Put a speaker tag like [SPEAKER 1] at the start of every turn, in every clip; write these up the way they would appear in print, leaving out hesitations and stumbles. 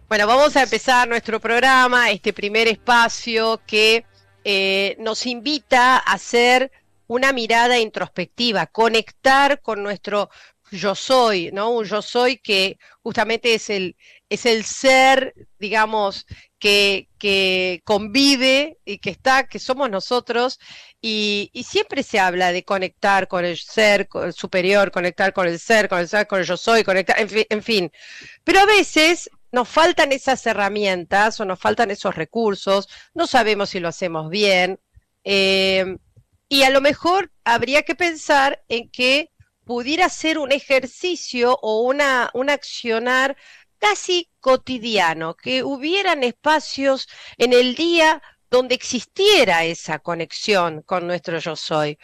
[SPEAKER 1] Bueno, vamos a empezar nuestro programa, este primer espacio que nos invita a hacer una mirada introspectiva, conectar con nuestro yo soy, ¿no? Un yo soy que justamente es el ser, digamos, que convive y que está, que somos nosotros, y siempre se habla de conectar con el ser con el superior, conectar con el ser, con el yo soy, conectar, en fin. Pero a veces nos faltan esas herramientas o nos faltan esos recursos, no sabemos si lo hacemos bien, eh, y a lo mejor habría que pensar en que pudiera ser un ejercicio o un accionar casi cotidiano, que hubieran espacios en el día donde existiera esa conexión con nuestro yo soy.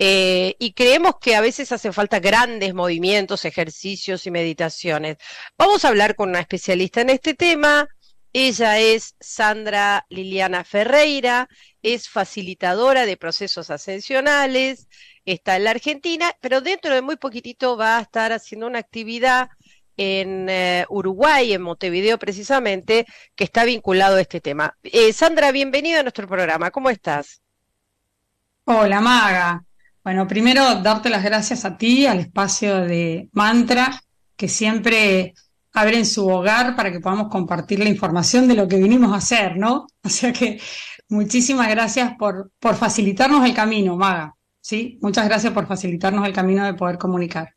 [SPEAKER 1] Y creemos que a veces hacen falta grandes movimientos, ejercicios y meditaciones. Vamos a hablar con una especialista en este tema. Ella es Sandra Liliana Ferreira, es facilitadora de procesos ascensionales, está en la Argentina, pero dentro de muy poquitito va a estar haciendo una actividad en Uruguay, en Montevideo precisamente, que está vinculado a este tema. Sandra, bienvenida a nuestro programa. ¿Cómo estás?
[SPEAKER 2] Hola, Maga. Bueno, primero darte las gracias a ti, al espacio de Mantra, que siempre abren su hogar para que podamos compartir la información de lo que vinimos a hacer, ¿no? O sea que muchísimas gracias por facilitarnos el camino, Maga. ¿Sí? Muchas gracias por facilitarnos el camino de poder comunicar.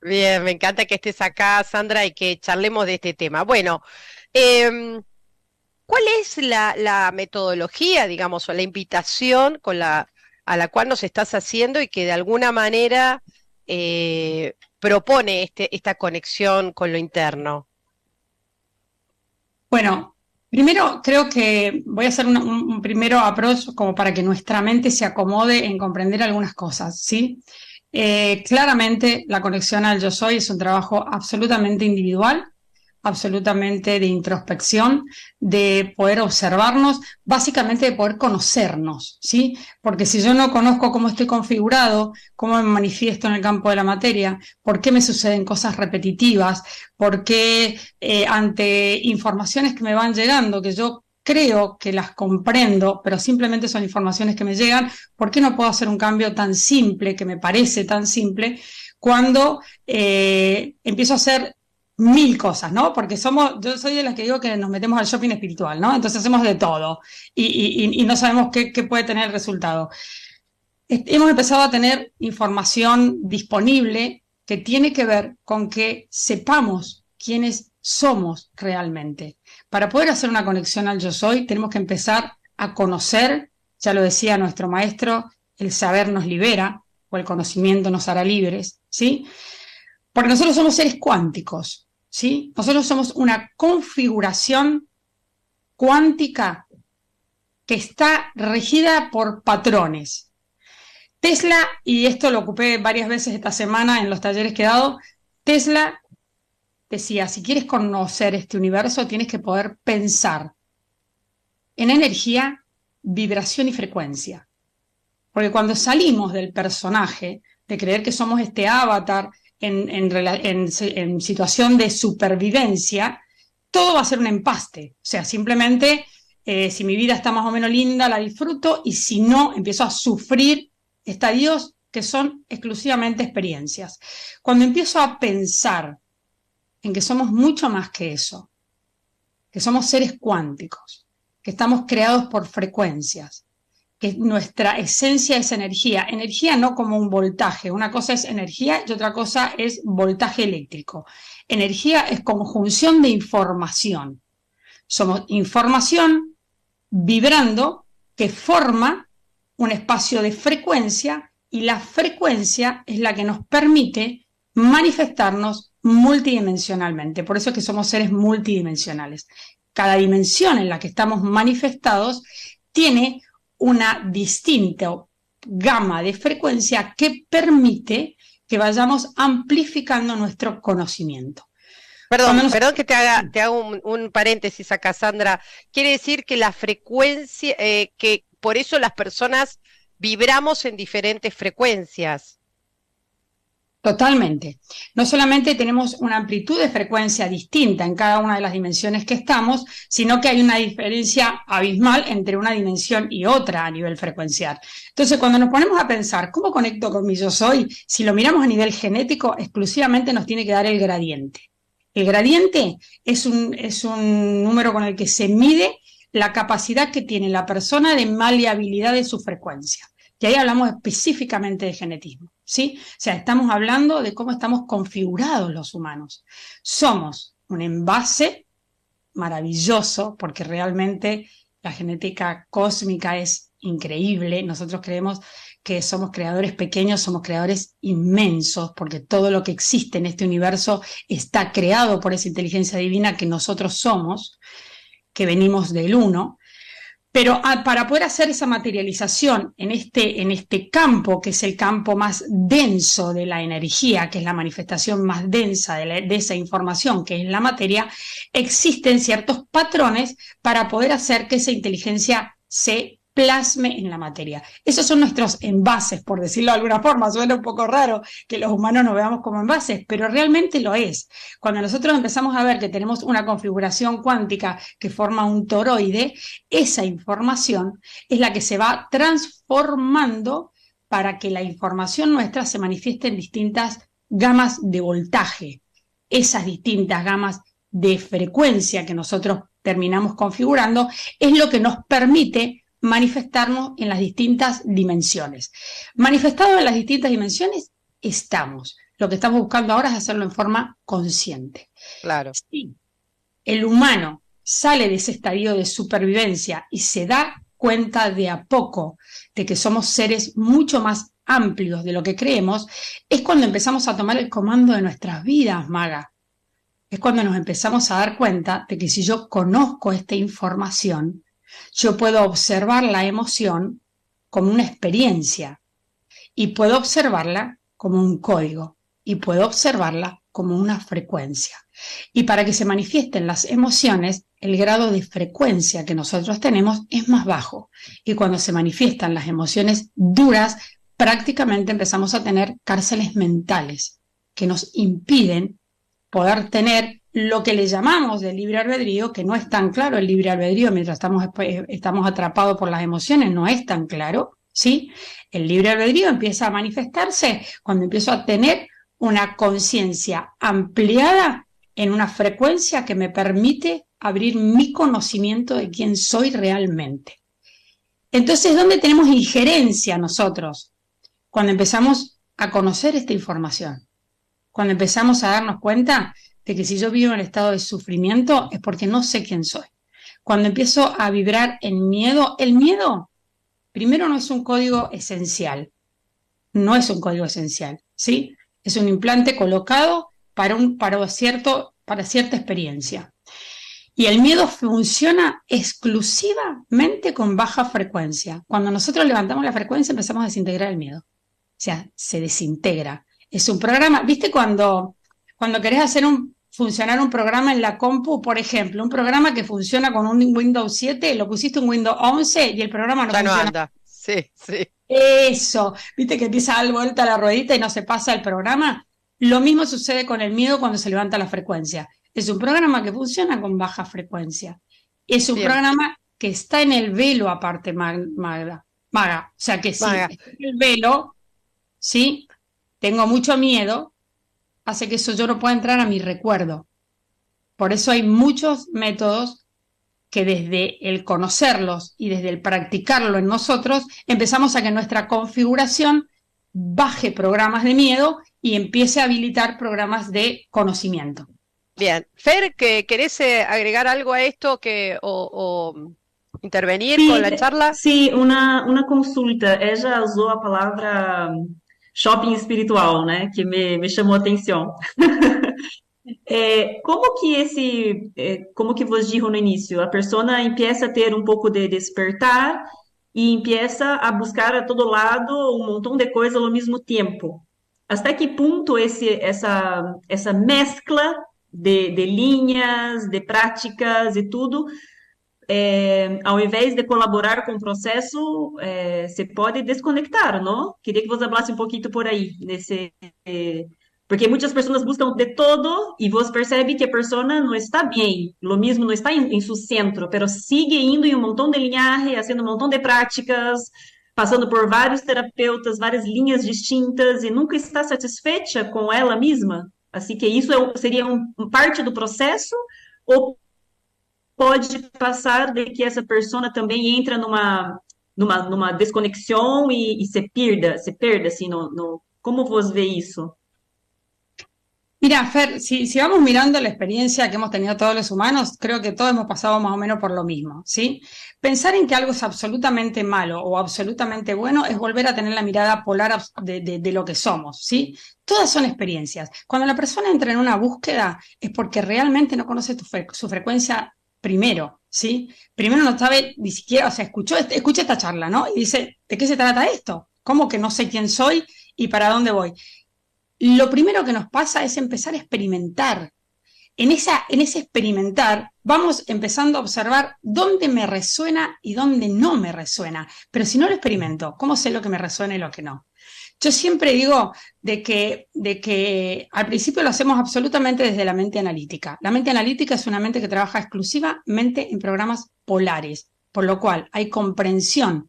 [SPEAKER 1] Bien, me encanta que estés acá, Sandra, y que charlemos de este tema. Bueno, em, ¿cuál es la metodología, digamos, o la invitación a la cual nos estás haciendo y que de alguna manera propone esta conexión con lo interno?
[SPEAKER 2] Bueno, primero creo que voy a hacer un primero approach como para que nuestra mente se acomode en comprender algunas cosas, ¿sí? Claramente la conexión al yo soy es un trabajo absolutamente individual, absolutamente de introspección, de poder observarnos, básicamente de poder conocernos, ¿sí? Porque si yo no conozco cómo estoy configurado, cómo me manifiesto en el campo de la materia, por qué me suceden cosas repetitivas, por qué ante informaciones que me van llegando, que yo creo que las comprendo, pero simplemente son informaciones que me llegan, ¿por qué no puedo hacer un cambio tan simple, que me parece tan simple, cuando empiezo a hacer mil cosas, ¿no? Porque yo soy de las que digo que nos metemos al shopping espiritual, ¿no? Entonces hacemos de todo y no sabemos qué puede tener el resultado. Hemos empezado a tener información disponible que tiene que ver con que sepamos quiénes somos realmente. Para poder hacer una conexión al yo soy, tenemos que empezar a conocer, ya lo decía nuestro maestro, el saber nos libera o el conocimiento nos hará libres, ¿sí? Porque nosotros somos seres cuánticos, ¿sí? Nosotros somos una configuración cuántica que está regida por patrones. Tesla, y esto lo ocupé varias veces esta semana en los talleres que he dado, Tesla decía, si quieres conocer este universo, tienes que poder pensar en energía, vibración y frecuencia. Porque cuando salimos del personaje, de creer que somos este avatar en situación de supervivencia, todo va a ser un empaste. O sea, simplemente si mi vida está más o menos linda, la disfruto, y si no, empiezo a sufrir estadios que son exclusivamente experiencias. Cuando empiezo a pensar en que somos mucho más que eso, que somos seres cuánticos, que estamos creados por frecuencias, que nuestra esencia es energía. Energía no como un voltaje, una cosa es energía y otra cosa es voltaje eléctrico. Energía es conjunción de información. Somos información vibrando que forma un espacio de frecuencia y la frecuencia es la que nos permite manifestarnos multidimensionalmente. Por eso es que somos seres multidimensionales. Cada dimensión en la que estamos manifestados tiene una distinta gama de frecuencia que permite que vayamos amplificando nuestro conocimiento. Cuando
[SPEAKER 1] Perdón,
[SPEAKER 2] nos...
[SPEAKER 1] perdón que te hago un paréntesis acá, Sandra. Quiere decir que la frecuencia, que por eso las personas vibramos en diferentes frecuencias.
[SPEAKER 2] Totalmente. No solamente tenemos una amplitud de frecuencia distinta en cada una de las dimensiones que estamos, sino que hay una diferencia abismal entre una dimensión y otra a nivel frecuencial. Entonces, cuando nos ponemos a pensar, ¿cómo conecto con mi yo soy? Si lo miramos a nivel genético, exclusivamente nos tiene que dar el gradiente. El gradiente es un número con el que se mide la capacidad que tiene la persona de maleabilidad de su frecuencia. Y ahí hablamos específicamente de genetismo, ¿sí? O sea, estamos hablando de cómo estamos configurados los humanos. Somos un envase maravilloso, porque realmente la genética cósmica es increíble. Nosotros creemos que somos creadores pequeños, somos creadores inmensos, porque todo lo que existe en este universo está creado por esa inteligencia divina que nosotros somos, que venimos del uno. Pero para poder hacer esa materialización en este campo, que es el campo más denso de la energía, que es la manifestación más densa de esa información, que es la materia, existen ciertos patrones para poder hacer que esa inteligencia se plasme en la materia. Esos son nuestros envases, por decirlo de alguna forma. Suena un poco raro que los humanos nos veamos como envases, pero realmente lo es. Cuando nosotros empezamos a ver que tenemos una configuración cuántica que forma un toroide, esa información es la que se va transformando para que la información nuestra se manifieste en distintas gamas de voltaje. Esas distintas gamas de frecuencia que nosotros terminamos configurando es lo que nos permite manifestarnos en las distintas dimensiones. Manifestados en las distintas dimensiones, estamos. Lo que estamos buscando ahora es hacerlo en forma consciente.
[SPEAKER 1] Claro.
[SPEAKER 2] Sí, el humano sale de ese estadio de supervivencia y se da cuenta de a poco de que somos seres mucho más amplios de lo que creemos, es cuando empezamos a tomar el comando de nuestras vidas, Maga. Es cuando nos empezamos a dar cuenta de que si yo conozco esta información, yo puedo observar la emoción como una experiencia y puedo observarla como un código y puedo observarla como una frecuencia. Y para que se manifiesten las emociones, el grado de frecuencia que nosotros tenemos es más bajo. Y cuando se manifiestan las emociones duras, prácticamente empezamos a tener cárceles mentales que nos impiden poder tener lo que le llamamos de libre albedrío, que no es tan claro el libre albedrío mientras estamos atrapados por las emociones, no es tan claro, ¿sí? El libre albedrío empieza a manifestarse cuando empiezo a tener una conciencia ampliada en una frecuencia que me permite abrir mi conocimiento de quién soy realmente. Entonces, ¿dónde tenemos injerencia nosotros? Cuando empezamos a conocer esta información, cuando empezamos a darnos cuenta de que si yo vivo en estado de sufrimiento es porque no sé quién soy. Cuando empiezo a vibrar en miedo, el miedo primero no es un código esencial, no es un código esencial, ¿sí? Es un implante colocado para cierta experiencia. Y el miedo funciona exclusivamente con baja frecuencia. Cuando nosotros levantamos la frecuencia empezamos a desintegrar el miedo. O sea, se desintegra. Es un programa, ¿viste cuando querés funcionar un programa en la compu, por ejemplo, un programa que funciona con un Windows 7, lo pusiste en Windows 11 y el programa no
[SPEAKER 1] Ya no
[SPEAKER 2] funciona?
[SPEAKER 1] anda. Sí, sí.
[SPEAKER 2] Eso, ¿viste que empieza a dar vuelta la ruedita y no se pasa el programa? Lo mismo sucede con el miedo cuando se levanta la frecuencia. Es un programa que funciona con baja frecuencia. Es un
[SPEAKER 1] Bien.
[SPEAKER 2] programa que está en el velo aparte, Maga. O sea que si
[SPEAKER 1] Maga.
[SPEAKER 2] está en el velo, ¿sí? Tengo mucho miedo, hace que eso yo no pueda entrar a mi recuerdo. Por eso hay muchos métodos que desde el conocerlos y desde el practicarlo en nosotros, empezamos a que nuestra configuración baje programas de miedo y empiece a habilitar programas de conocimiento.
[SPEAKER 1] Bien. Fer, ¿querés agregar algo a esto o intervenir
[SPEAKER 3] Sí,
[SPEAKER 1] con la charla?
[SPEAKER 3] sí, uma consulta. Ella usou a palavra shopping espiritual, né? Que me chamou a atenção. Como que vos dijo no início, a persona empieza a ter um pouco de despertar e empieza a buscar a todo lado um montão de coisa ao mesmo tempo. Hasta que ponto essa mescla de linhas, de práticas e tudo ao invés de colaborar com o processo, você pode desconectar, não? Queria que você falasse um pouquinho por aí, porque muitas pessoas buscam de todo e você percebe que a pessoa não está bem, lo mesmo não está em seu centro, mas sigue indo em um montão de linhagem, fazendo um montão de práticas, passando por vários terapeutas, várias linhas distintas e nunca está satisfeita com ela mesma. Assim que isso seria parte do processo ou pode passar de que essa pessoa também entra numa desconexão e se perda assim, como você vê isso?
[SPEAKER 2] Mira, Fer, si vamos mirando la experiencia que hemos tenido todos los humanos, creo que todos hemos pasado más o menos por lo mismo, ¿sí? Pensar en que algo es absolutamente malo o absolutamente bueno es volver a tener la mirada polar de lo que somos, ¿sí? Todas son experiencias. Cuando la persona entra en una búsqueda es porque realmente no conoce su frecuencia primero, ¿sí? Primero no sabe ni siquiera, o sea, escucha esta charla, ¿no? Y dice, ¿de qué se trata esto? ¿Cómo que no sé quién soy y para dónde voy? Lo primero que nos pasa es empezar a experimentar. En ese experimentar vamos empezando a observar dónde me resuena y dónde no me resuena. Pero si no lo experimento, ¿cómo sé lo que me resuena y lo que no? Yo siempre digo de que al principio lo hacemos absolutamente desde la mente analítica. La mente analítica es una mente que trabaja exclusivamente en programas polares, por lo cual hay comprensión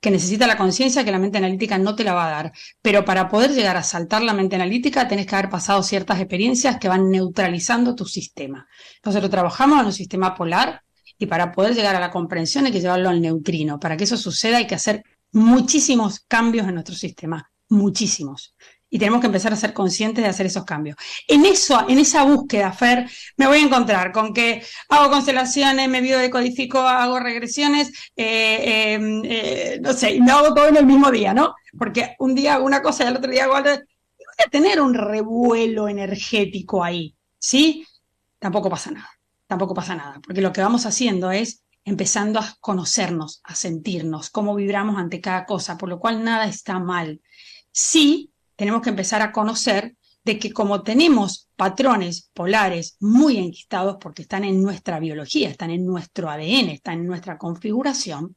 [SPEAKER 2] que necesita la conciencia que la mente analítica no te la va a dar. Pero para poder llegar a saltar la mente analítica tenés que haber pasado ciertas experiencias que van neutralizando tu sistema. Nosotros trabajamos en un sistema polar y para poder llegar a la comprensión hay que llevarlo al neutrino. Para que eso suceda hay que hacer muchísimos cambios en nuestro sistema, muchísimos. Y tenemos que empezar a ser conscientes de hacer esos cambios. En esa búsqueda, Fer, me voy a encontrar con que hago constelaciones, me biodecodifico, hago regresiones, no sé, y me hago todo en el mismo día, ¿no? Porque un día hago una cosa y al otro día hago otra. Y voy a tener un revuelo energético ahí, ¿sí? Tampoco pasa nada, porque lo que vamos haciendo es empezando a conocernos, a sentirnos, cómo vibramos ante cada cosa, por lo cual nada está mal. Sí, tenemos que empezar a conocer de que como tenemos patrones polares muy enquistados porque están en nuestra biología, están en nuestro ADN, están en nuestra configuración,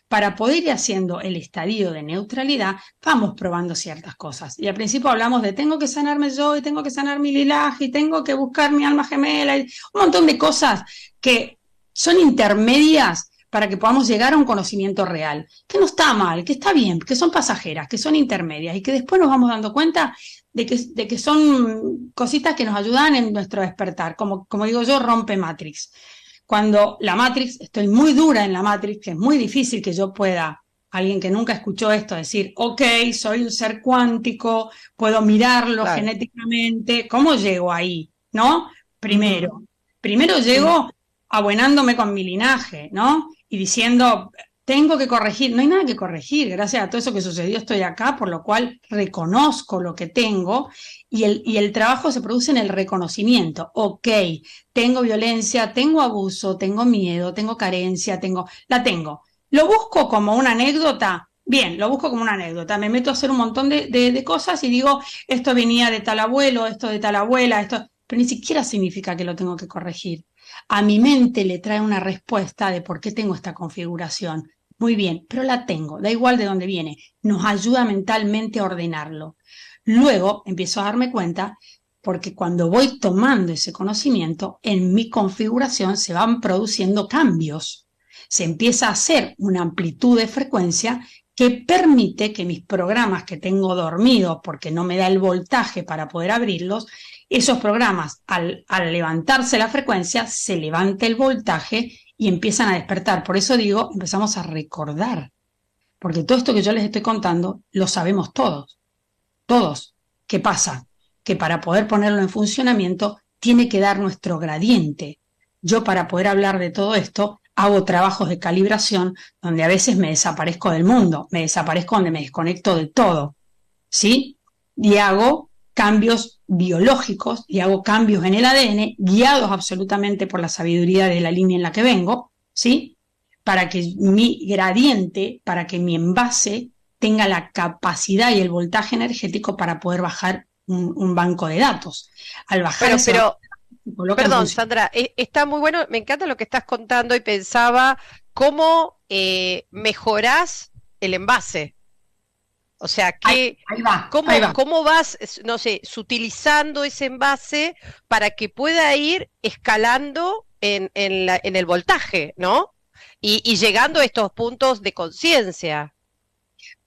[SPEAKER 2] para poder ir haciendo el estadio de neutralidad, vamos probando ciertas cosas. Y al principio hablamos de tengo que sanarme yo, y tengo que sanar mi linaje, y tengo que buscar mi alma gemela, y un montón de cosas que son intermedias para que podamos llegar a un conocimiento real, que no está mal, que está bien, que son pasajeras, que son intermedias y que después nos vamos dando cuenta de que son cositas que nos ayudan en nuestro despertar, como digo yo, rompe Matrix. Cuando la Matrix, estoy muy dura en la Matrix, que es muy difícil que yo pueda, alguien que nunca escuchó esto, decir, ok, soy un ser cuántico, puedo mirarlo genéticamente, ¿cómo llego ahí? ¿No? Primero llego abuenándome con mi linaje, ¿no? Y diciendo, tengo que corregir, no hay nada que corregir, gracias a todo eso que sucedió estoy acá, por lo cual reconozco lo que tengo y el trabajo se produce en el reconocimiento. Ok, tengo violencia, tengo abuso, tengo miedo, tengo carencia, la tengo. ¿Lo busco como una anécdota? Bien, lo busco como una anécdota, me meto a hacer un montón de cosas y digo, esto venía de tal abuelo, esto de tal abuela, esto, pero ni siquiera significa que lo tengo que corregir. A mi mente le trae una respuesta de por qué tengo esta configuración. Muy bien, pero la tengo, da igual de dónde viene. Nos ayuda mentalmente a ordenarlo. Luego empiezo a darme cuenta, porque cuando voy tomando ese conocimiento, en mi configuración se van produciendo cambios. Se empieza a hacer una amplitud de frecuencia que permite que mis programas que tengo dormidos, porque no me da el voltaje para poder abrirlos, esos programas, al levantarse la frecuencia, se levanta el voltaje y empiezan a despertar. Por eso digo, empezamos a recordar. Porque todo esto que yo les estoy contando, lo sabemos todos. Todos. ¿Qué pasa? Que para poder ponerlo en funcionamiento, tiene que dar nuestro gradiente. Yo, para poder hablar de todo esto, hago trabajos de calibración donde a veces me desaparezco del mundo, me desaparezco donde me desconecto de todo. ¿Sí? Y hago cambios biológicos y hago cambios en el ADN guiados absolutamente por la sabiduría de la línea en la que vengo, ¿sí? Para que mi gradiente, para que mi envase tenga la capacidad y el voltaje energético para poder bajar un banco de datos. Al bajar y coloca en
[SPEAKER 1] Perdón,
[SPEAKER 2] función.
[SPEAKER 1] Sandra, está muy bueno, me encanta lo que estás contando y pensaba cómo mejorás el envase. O sea,
[SPEAKER 2] Ahí, ahí va, ahí va.
[SPEAKER 1] cómo vas, no sé, sutilizando ese envase para que pueda ir escalando en el voltaje, ¿no? Y llegando a estos puntos de conciencia.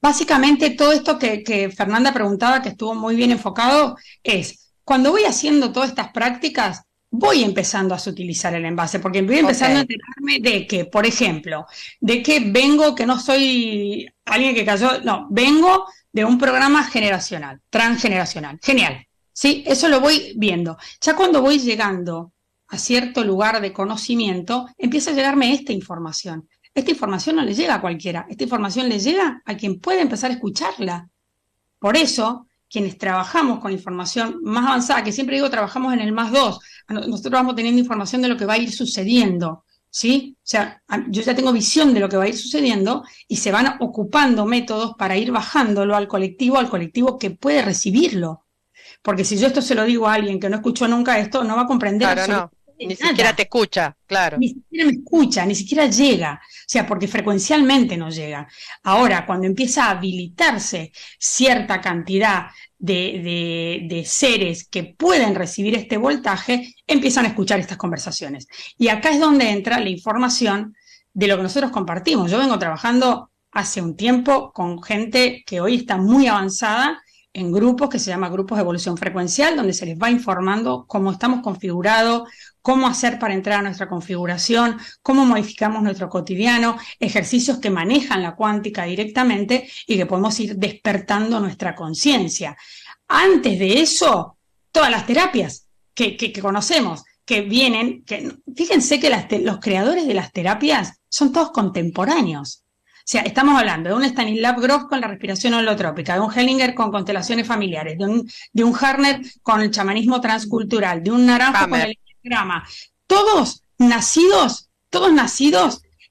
[SPEAKER 2] Básicamente todo esto que Fernanda preguntaba, que estuvo muy bien enfocado, es cuando voy haciendo todas estas prácticas, voy empezando a sutilizar el envase, porque voy empezando a
[SPEAKER 1] Ok.
[SPEAKER 2] enterarme de que, por ejemplo, de que vengo, que no soy alguien que cayó, no, vengo de un programa generacional, transgeneracional. Genial. Sí, eso lo voy viendo. Ya cuando voy llegando a cierto lugar de conocimiento, empieza a llegarme esta información. Esta información no le llega a cualquiera, esta información le llega a quien puede empezar a escucharla. Por eso, quienes trabajamos con información más avanzada, que siempre digo trabajamos en el más dos, nosotros vamos teniendo información de lo que va a ir sucediendo, ¿sí? O sea, yo ya tengo visión de lo que va a ir sucediendo y se van ocupando métodos para ir bajándolo al colectivo que puede recibirlo. Porque si yo esto se lo digo a alguien que no escuchó nunca esto, no va a comprender
[SPEAKER 1] Claro, no,
[SPEAKER 2] absolutamente
[SPEAKER 1] ni siquiera
[SPEAKER 2] nada.
[SPEAKER 1] te escucha, claro.
[SPEAKER 2] Ni siquiera me escucha, ni siquiera llega, o sea, porque frecuencialmente no llega. Ahora, cuando empieza a habilitarse cierta cantidad de seres que pueden recibir este voltaje, empiezan a escuchar estas conversaciones. Y acá es donde entra la información de lo que nosotros compartimos. Yo vengo trabajando hace un tiempo con gente que hoy está muy avanzada en grupos que se llama grupos de evolución frecuencial, donde se les va informando cómo estamos configurados, cómo hacer para entrar a nuestra configuración, cómo modificamos nuestro cotidiano, ejercicios que manejan la cuántica directamente y que podemos ir despertando nuestra conciencia. Antes de eso, todas las terapias que conocemos, que vienen, fíjense que los creadores de las terapias son todos contemporáneos. O sea, estamos hablando de un Stanislav Grof con la respiración holotrópica, de un Hellinger con constelaciones familiares, de un Harner con el chamanismo transcultural, de un Naranjo con
[SPEAKER 1] Hammer.
[SPEAKER 2] el grama, todos nacidos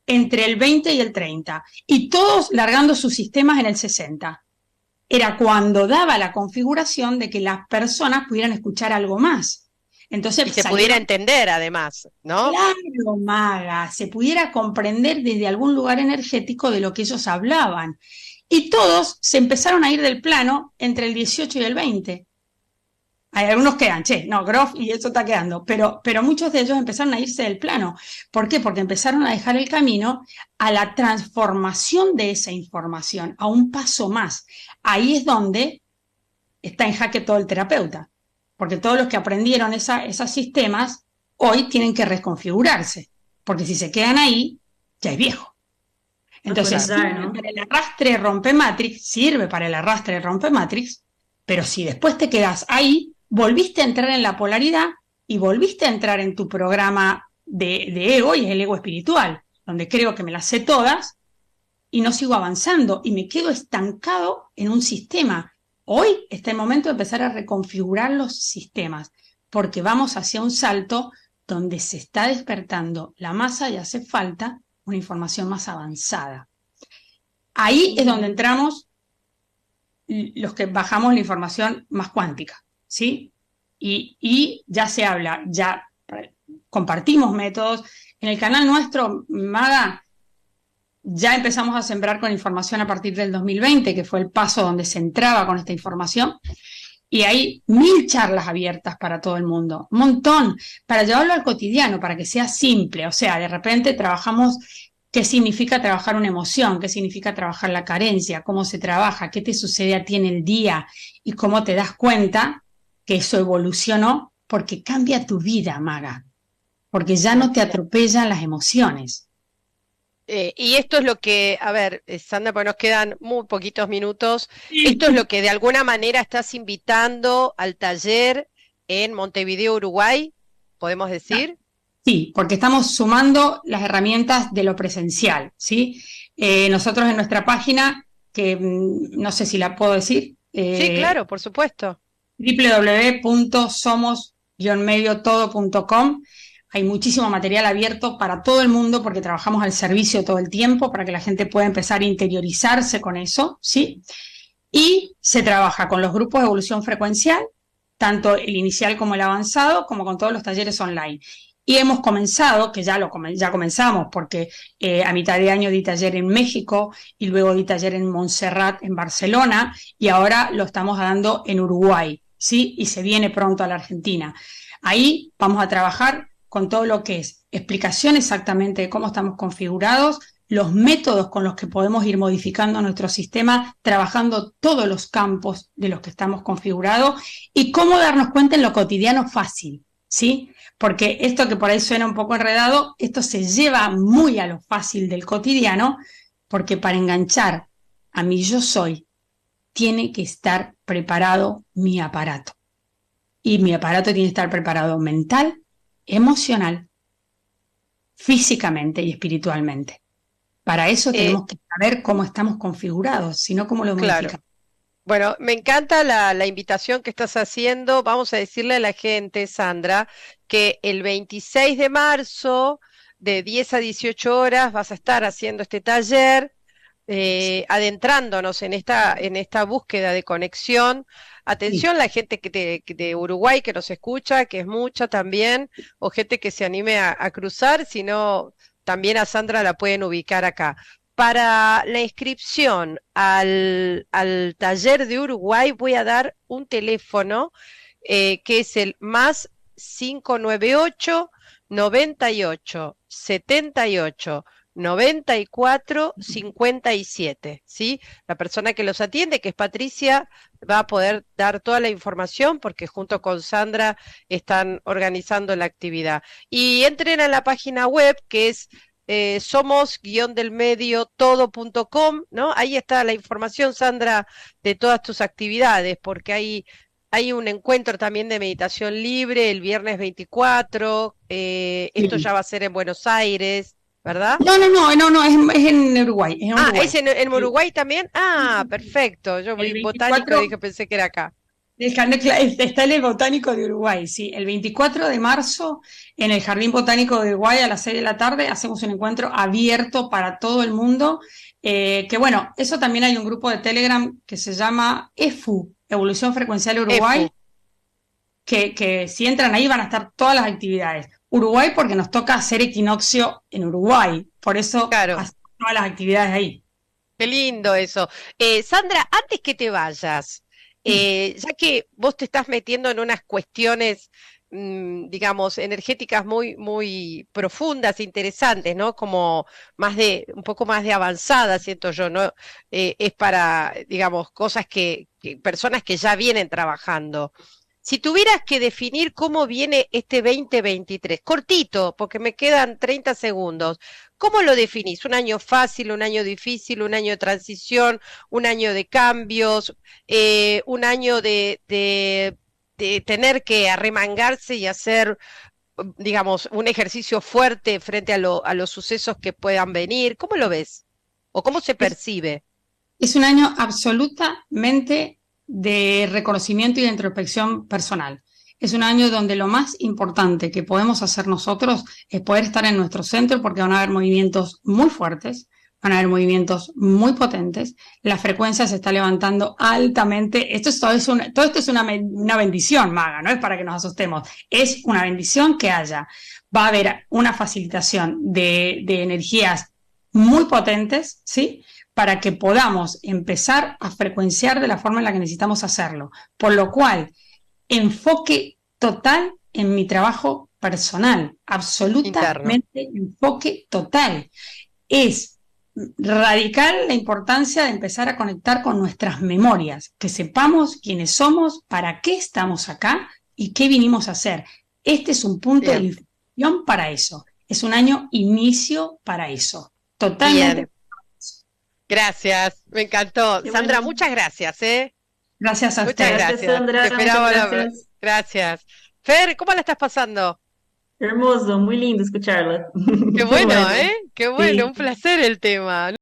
[SPEAKER 2] entre el 20 y el 30, y todos largando sus sistemas en el 60. Era cuando daba la configuración de que las personas pudieran escuchar algo más.
[SPEAKER 1] Y
[SPEAKER 2] Entonces
[SPEAKER 1] se pudiera
[SPEAKER 2] salieron,
[SPEAKER 1] entender además, ¿no?
[SPEAKER 2] claro, maga, se pudiera comprender desde algún lugar energético de lo que ellos hablaban. Y todos se empezaron a ir del plano entre el 18 y el 20. Hay algunos quedan, che, no, Groff y eso está quedando, pero muchos de ellos empezaron a irse del plano. ¿Por qué? Porque empezaron a dejar el camino a la transformación de esa información, a un paso más. Ahí es donde está en jaque todo el terapeuta, porque todos los que aprendieron esos sistemas hoy tienen que reconfigurarse, porque si se quedan ahí, ya es viejo. Entonces,
[SPEAKER 1] Claro.
[SPEAKER 3] Actualizar, ¿no?
[SPEAKER 2] para el arrastre rompe Matrix, sirve para el arrastre rompe Matrix, pero si después te quedas ahí, volviste a entrar en la polaridad y volviste a entrar en tu programa de ego, y es el ego espiritual, donde creo que me las sé todas y no sigo avanzando y me quedo estancado en un sistema. Hoy está el momento de empezar a reconfigurar los sistemas, porque vamos hacia un salto donde se está despertando la masa y hace falta una información más avanzada. Ahí es donde entramos los que bajamos la información más cuántica, ¿sí? Y ya se habla, ya compartimos métodos. En el canal nuestro, Maga, ya empezamos a sembrar con información a partir del 2020, que fue el paso donde se entraba con esta información. Y hay 1000 charlas abiertas para todo el mundo, un montón, para llevarlo al cotidiano, para que sea simple. O sea, de repente trabajamos qué significa trabajar una emoción, qué significa trabajar la carencia, cómo se trabaja, qué te sucede a ti en el día y cómo te das cuenta que eso evolucionó porque cambia tu vida, Maga, porque ya no te atropellan las emociones.
[SPEAKER 1] Y esto es lo que, a ver, Sandra, pues nos quedan muy poquitos minutos.
[SPEAKER 2] Sí.
[SPEAKER 1] Esto es lo que de alguna manera estás invitando al taller en Montevideo, Uruguay, podemos decir.
[SPEAKER 2] Sí, porque estamos sumando las herramientas de lo presencial, ¿sí? Nosotros en nuestra página, que no sé si la puedo decir,
[SPEAKER 1] Sí, claro, por supuesto.
[SPEAKER 2] www.somos-mediotodo.com. Hay muchísimo material abierto para todo el mundo porque trabajamos al servicio todo el tiempo para que la gente pueda empezar a interiorizarse con eso, ¿sí? Y se trabaja con los grupos de evolución frecuencial, tanto el inicial como el avanzado, como con todos los talleres online. Y hemos comenzado, que ya comenzamos, porque a mitad de año di taller en México y luego di taller en Montserrat, en Barcelona, y ahora lo estamos dando en Uruguay, ¿sí? Y se viene pronto a la Argentina. Ahí vamos a trabajar con todo lo que es explicación exactamente de cómo estamos configurados, los métodos con los que podemos ir modificando nuestro sistema, trabajando todos los campos de los que estamos configurados y cómo darnos cuenta en lo cotidiano fácil, ¿sí? Porque esto que por ahí suena un poco enredado, esto se lleva muy a lo fácil del cotidiano, porque para enganchar a mi yo soy, tiene que estar preparado mi aparato. Y mi aparato tiene que estar preparado mental, emocional, físicamente y espiritualmente. Para eso tenemos que saber cómo estamos configurados, si no, cómo lo
[SPEAKER 1] Claro.
[SPEAKER 2] modificamos.
[SPEAKER 1] Bueno, me encanta la invitación que estás haciendo. Vamos a decirle a la gente, Sandra, que el 26 de marzo, de 10 a 18 horas, vas a estar haciendo este taller, adentrándonos en esta búsqueda de conexión. Atención, la gente de Uruguay que nos escucha, que es mucha también, o gente que se anime a cruzar, si no, también a Sandra la pueden ubicar acá. Para la inscripción al taller de Uruguay voy a dar un teléfono que es el más 598 98 78 94 57, ¿sí? La persona que los atiende, que es Patricia, va a poder dar toda la información porque junto con Sandra están organizando la actividad. Y entren a la página web que es somos-todo.com, ¿no? Ahí está la información, Sandra, de todas tus actividades, porque hay un encuentro también de meditación libre el viernes 24, esto ya va a ser en Buenos Aires, ¿verdad?
[SPEAKER 2] No, es en Uruguay, es en Uruguay.
[SPEAKER 1] ¿Es en Uruguay también? Ah, perfecto, yo vi botánico y dije, pensé que era acá.
[SPEAKER 2] Está en el Botánico de Uruguay, sí. El 24 de marzo, en el Jardín Botánico de Uruguay, a las 6 de la tarde, hacemos un encuentro abierto para todo el mundo. Que bueno, eso también hay un grupo de Telegram que se llama EFU, Evolución Frecuencial Uruguay,
[SPEAKER 1] EFU.
[SPEAKER 2] que si entran ahí van a estar todas las actividades. Uruguay porque nos toca hacer equinoccio en Uruguay, por eso
[SPEAKER 1] Claro.
[SPEAKER 2] hacemos todas las actividades ahí.
[SPEAKER 1] Qué lindo eso. Sandra, antes que te vayas, ya que vos te estás metiendo en unas cuestiones, digamos, energéticas muy profundas, interesantes, ¿no? Como un poco más de avanzada, siento yo, ¿no? Es para, digamos, cosas personas que ya vienen trabajando. Si tuvieras que definir cómo viene este 2023, cortito, porque me quedan 30 segundos, ¿cómo lo definís? ¿Un año fácil, un año difícil, un año de transición, un año de cambios, un año de tener que arremangarse y hacer, digamos, un ejercicio fuerte frente a los sucesos que puedan venir? ¿Cómo lo ves? ¿O cómo se percibe?
[SPEAKER 2] Es un año absolutamente de reconocimiento y de introspección personal. Es un año donde lo más importante que podemos hacer nosotros es poder estar en nuestro centro porque van a haber movimientos muy fuertes, van a haber movimientos muy potentes, la frecuencia se está levantando altamente. Todo esto es una bendición, Maga, no es para que nos asustemos, es una bendición que haya. Va a haber una facilitación de energías muy potentes, ¿sí? Para que podamos empezar a frecuenciar de la forma en la que necesitamos hacerlo. Por lo cual, enfoque total en mi trabajo personal, absolutamente interno. Enfoque total. Es radical la importancia de empezar a conectar con nuestras memorias, que sepamos quiénes somos, para qué estamos acá y qué vinimos a hacer. Este es un punto de inflexión para eso. Es un año inicio para eso. Totalmente.
[SPEAKER 1] Bien. Gracias, me encantó.
[SPEAKER 3] Qué
[SPEAKER 1] Sandra,
[SPEAKER 3] bueno.
[SPEAKER 1] muchas gracias, ¿eh?
[SPEAKER 2] Gracias a
[SPEAKER 1] Muchas
[SPEAKER 2] ustedes.
[SPEAKER 1] gracias.
[SPEAKER 3] Sandra,
[SPEAKER 1] Te esperaba
[SPEAKER 3] muchas gracias.
[SPEAKER 1] Gracias. Fer, ¿cómo la estás pasando?
[SPEAKER 3] Hermoso, muy lindo escucharla.
[SPEAKER 1] Qué
[SPEAKER 3] Qué
[SPEAKER 1] bueno,
[SPEAKER 3] bueno.
[SPEAKER 1] ¿eh? Qué bueno,
[SPEAKER 3] Sí.
[SPEAKER 1] un placer el tema.